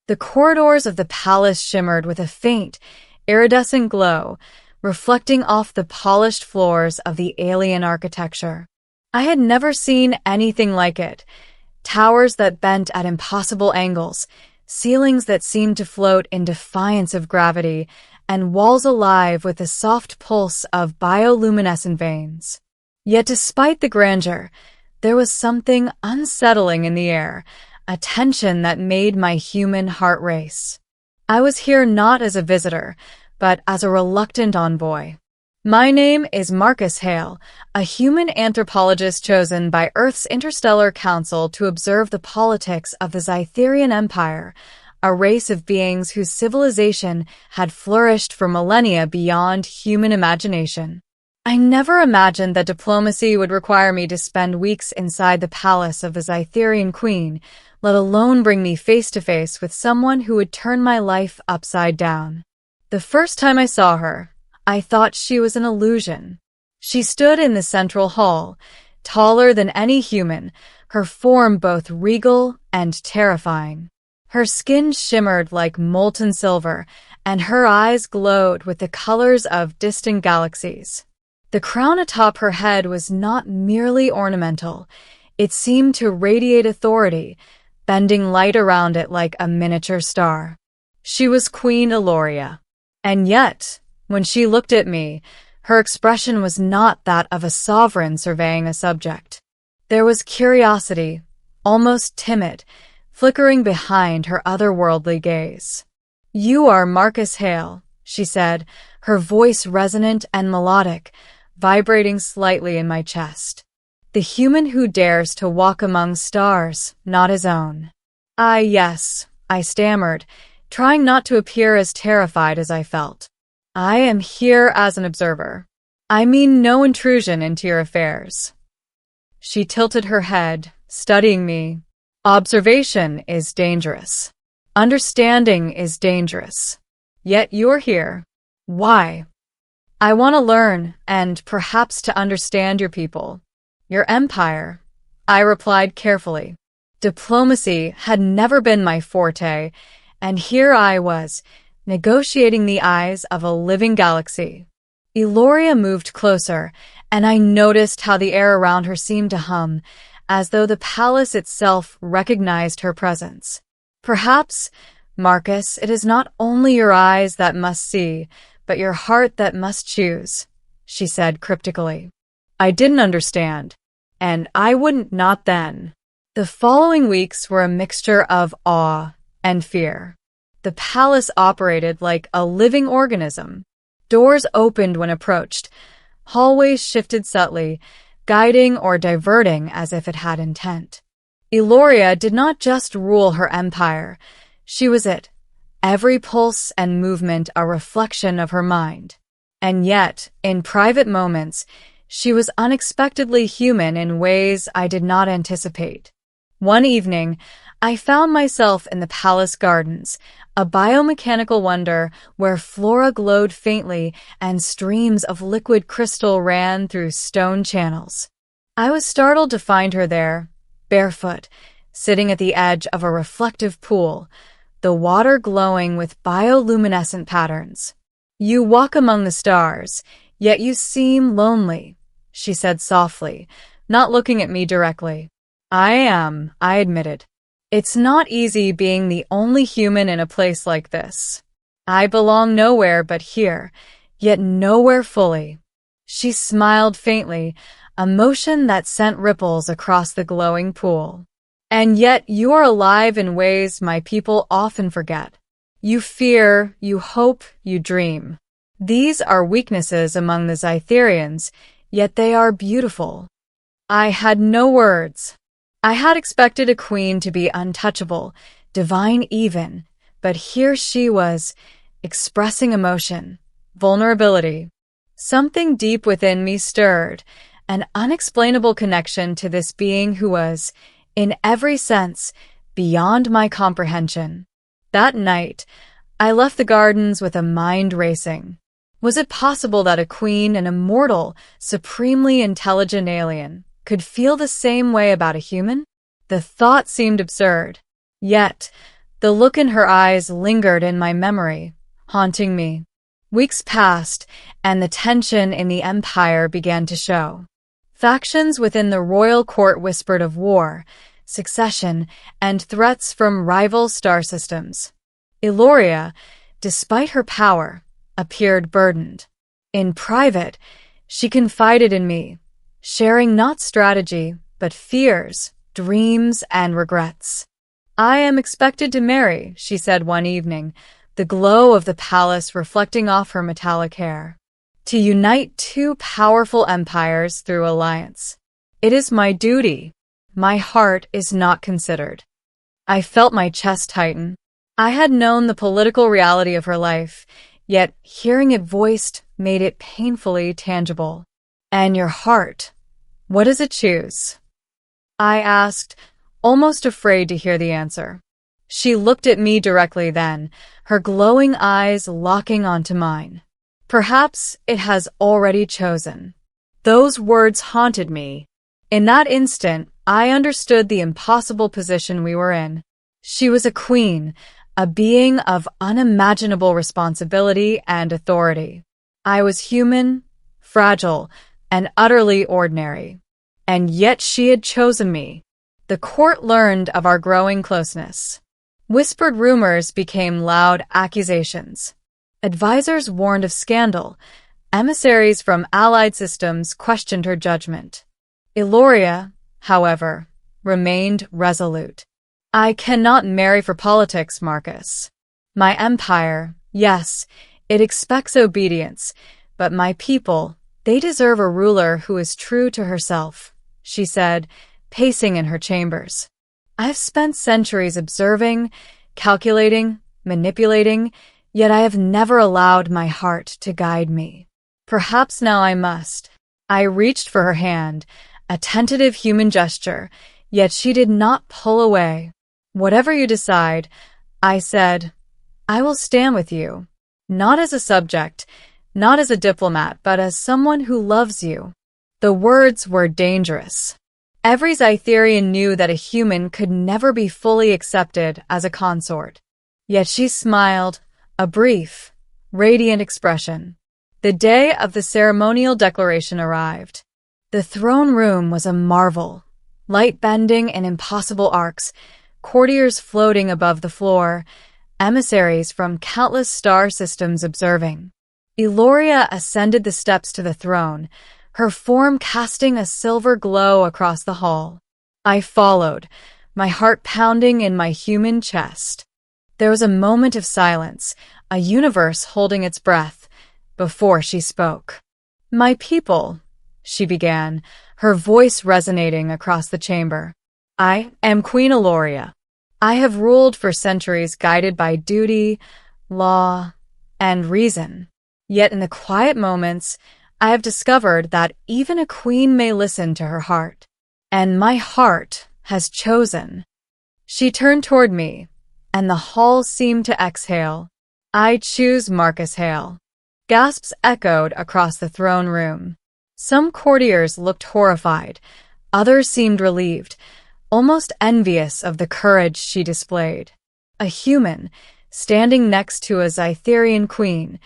The corridors of the palace shimmered with a faint, iridescent glow, reflecting off the polished floors of the alien architecture. I had never seen anything like it. Towers that bent at impossible angles, ceilings that seemed to float in defiance of gravity, and walls alive with the soft pulse of bioluminescent veins. Yet despite the grandeur, there was something unsettling in the air, a tension that made my human heart race. I was here not as a visitor, but as a reluctant envoy. My name is Marcus Hale, a human anthropologist chosen by Earth's Interstellar Council to observe the politics of the Scythian Empire, a race of beings whose civilization had flourished for millennia beyond human imagination. I never imagined that diplomacy would require me to spend weeks inside the palace of the Scythian queen, let alone bring me face-to-face with someone who would turn my life upside down. The first time I saw her, I thought she was an illusion. She stood in the central hall, taller than any human, her form both regal and terrifying. Her skin shimmered like molten silver, and her eyes glowed with the colors of distant galaxies. The crown atop her head was not merely ornamental. It seemed to radiate authority, bending light around it like a miniature star. She was Queen Eloria. And yet, when she looked at me, her expression was not that of a sovereign surveying a subject. There was curiosity, almost timid, flickering behind her otherworldly gaze. "You are Marcus Hale," she said, her voice resonant and melodic, vibrating slightly in my chest. "The human who dares to walk among stars, not his own." Yes," I stammered, trying not to appear as terrified as I felt. "I am here as an observer. I mean no intrusion into your affairs." She tilted her head, studying me. "Observation is dangerous. Understanding is dangerous. Yet you're here. Why?" "I want to learn, and perhaps to understand your people. Your empire," I replied carefully. Diplomacy had never been my forte, and here I was, negotiating the eyes of a living galaxy. Eloria moved closer, and I noticed how the air around her seemed to hum, as though the palace itself recognized her presence. "Perhaps, Marcus, it is not only your eyes that must see, but your heart that must choose," she said cryptically. I didn't understand, and I wouldn't not then. The following weeks were a mixture of awe and fear. The palace operated like a living organism. Doors opened when approached. Hallways shifted subtly, guiding or diverting as if it had intent. Eloria did not just rule her empire. She was it. Every pulse and movement a reflection of her mind. And yet, in private moments, she was unexpectedly human in ways I did not anticipate. One evening, I found myself in the palace gardens, a biomechanical wonder where flora glowed faintly and streams of liquid crystal ran through stone channels. I was startled to find her there, barefoot, sitting at the edge of a reflective pool, the water glowing with bioluminescent patterns. "You walk among the stars, yet you seem lonely," she said softly, not looking at me directly. "I am," I admitted. "It's not easy being the only human in a place like this. I belong nowhere but here, yet nowhere fully." She smiled faintly, a motion that sent ripples across the glowing pool. "And yet you are alive in ways my people often forget. You fear, you hope, you dream. These are weaknesses among the Scythians, yet they are beautiful." I had no words. I had expected a queen to be untouchable, divine even, but here she was, expressing emotion, vulnerability. Something deep within me stirred, an unexplainable connection to this being who was, in every sense, beyond my comprehension. That night, I left the gardens with a mind racing. Was it possible that a queen, an immortal, supremely intelligent alien, could feel the same way about a human? The thought seemed absurd. Yet, The look in her eyes lingered in my memory, haunting me. Weeks passed, and the tension in the empire began to show. Factions within the royal court whispered of war, succession, and threats from rival star systems. Eloria, despite her power, appeared burdened. In private, she confided in me, sharing not strategy, but fears, dreams, and regrets. "I am expected to marry," she said one evening, the glow of the palace reflecting off her metallic hair. "To unite two powerful empires through alliance. It is my duty. My heart is not considered." I felt my chest tighten. I had known the political reality of her life, yet hearing it voiced made it painfully tangible. "And your heart, what does it choose?" I asked, almost afraid to hear the answer. She looked at me directly then, her glowing eyes locking onto mine. "Perhaps it has already chosen." Those words haunted me. In that instant, I understood the impossible position we were in. She was a queen, a being of unimaginable responsibility and authority. I was human, fragile, and utterly ordinary. And yet she had chosen me. The court learned of our growing closeness. Whispered rumors became loud accusations. Advisors warned of scandal. Emissaries from allied systems questioned her judgment. Eloria, however, remained resolute. "I cannot marry for politics, Marcus. My empire, yes, it expects obedience, but my people, they deserve a ruler who is true to herself," she said, pacing in her chambers. "I've spent centuries observing, calculating, manipulating, yet I have never allowed my heart to guide me. Perhaps now I must." I reached for her hand, a tentative human gesture, yet she did not pull away. "Whatever you decide," I said, "I will stand with you, not as a subject, not as a diplomat, but as someone who loves you." The words were dangerous. Every Scytherian knew that a human could never be fully accepted as a consort. Yet she smiled, a brief, radiant expression. The day of the ceremonial declaration arrived. The throne room was a marvel, light bending in impossible arcs, courtiers floating above the floor, emissaries from countless star systems observing. Eloria ascended the steps to the throne, her form casting a silver glow across the hall. I followed, my heart pounding in my human chest. There was a moment of silence, a universe holding its breath, before she spoke. "My people," she began, her voice resonating across the chamber. "I am Queen Eloria. I have ruled for centuries guided by duty, law, and reason. Yet in the quiet moments, I have discovered that even a queen may listen to her heart. And my heart has chosen." She turned toward me, and the hall seemed to exhale. "I choose Marcus Hale." Gasps echoed across the throne room. Some courtiers looked horrified, others seemed relieved, almost envious of the courage she displayed. A human, standing next to a Scytherian queen,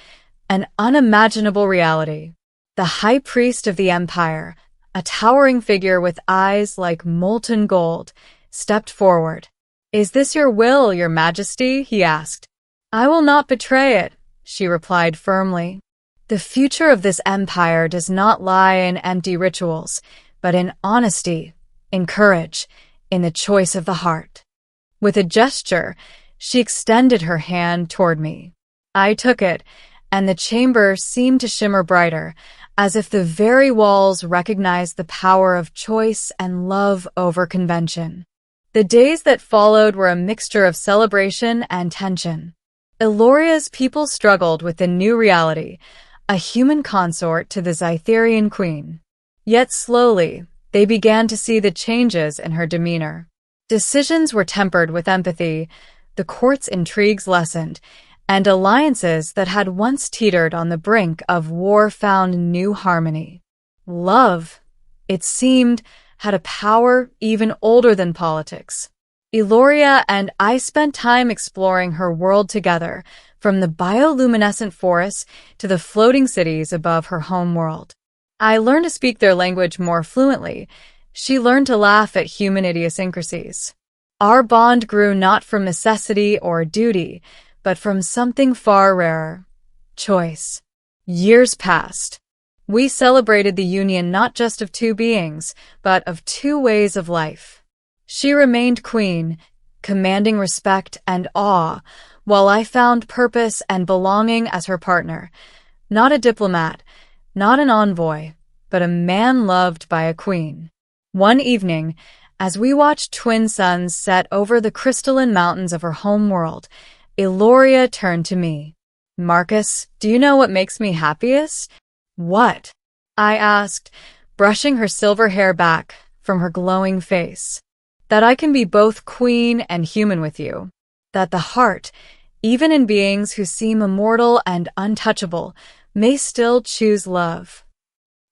an unimaginable reality. The high priest of the empire, a towering figure with eyes like molten gold, stepped forward. "Is this your will, your majesty?" he asked. "I will not betray it," she replied firmly. "The future of this empire does not lie in empty rituals, but in honesty, in courage, in the choice of the heart." With a gesture, she extended her hand toward me. I took it, and the chamber seemed to shimmer brighter, as if the very walls recognized the power of choice and love over convention. The days that followed were a mixture of celebration and tension. Eloria's people struggled with the new reality, a human consort to the Scytherian queen. Yet slowly, they began to see the changes in her demeanor. Decisions were tempered with empathy, the court's intrigues lessened, and alliances that had once teetered on the brink of war found new harmony. Love, it seemed, had a power even older than politics. Eloria and I spent time exploring her world together, from the bioluminescent forests to the floating cities above her home world. I learned to speak their language more fluently. She learned to laugh at human idiosyncrasies. Our bond grew not from necessity or duty, but from something far rarer: choice. Years passed. We celebrated the union not just of two beings, but of two ways of life. She remained queen, commanding respect and awe, while I found purpose and belonging as her partner. Not a diplomat, not an envoy, but a man loved by a queen. One evening, as we watched twin suns set over the crystalline mountains of her home world, Eloria turned to me. "Marcus, do you know what makes me happiest?" "What?" I asked, brushing her silver hair back from her glowing face. "That I can be both queen and human with you. That the heart, even in beings who seem immortal and untouchable, may still choose love."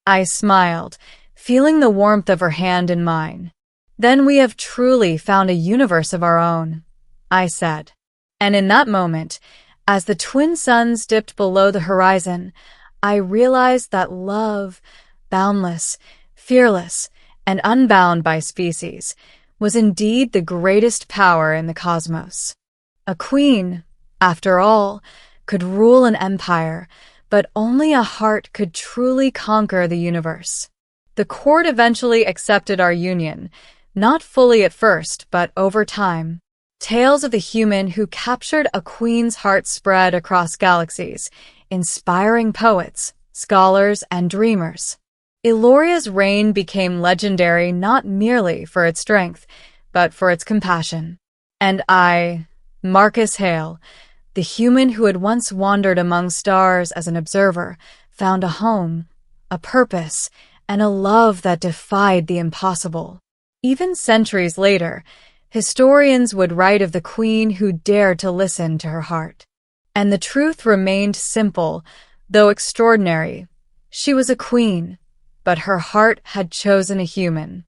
I smiled, feeling the warmth of her hand in mine. "Then we have truly found a universe of our own," I said. And in that moment, as the twin suns dipped below the horizon, I realized that love, boundless, fearless, and unbound by species, was indeed the greatest power in the cosmos. A queen, after all, could rule an empire, but only a heart could truly conquer the universe. The court eventually accepted our union, not fully at first, but over time. Tales of the human who captured a queen's heart spread across galaxies, inspiring poets, scholars, and dreamers. Eloria's reign became legendary not merely for its strength, but for its compassion. And I, Marcus Hale, the human who had once wandered among stars as an observer, found a home, a purpose, and a love that defied the impossible. Even centuries later, historians would write of the queen who dared to listen to her heart. And the truth remained simple, though extraordinary. She was a queen, but her heart had chosen a human.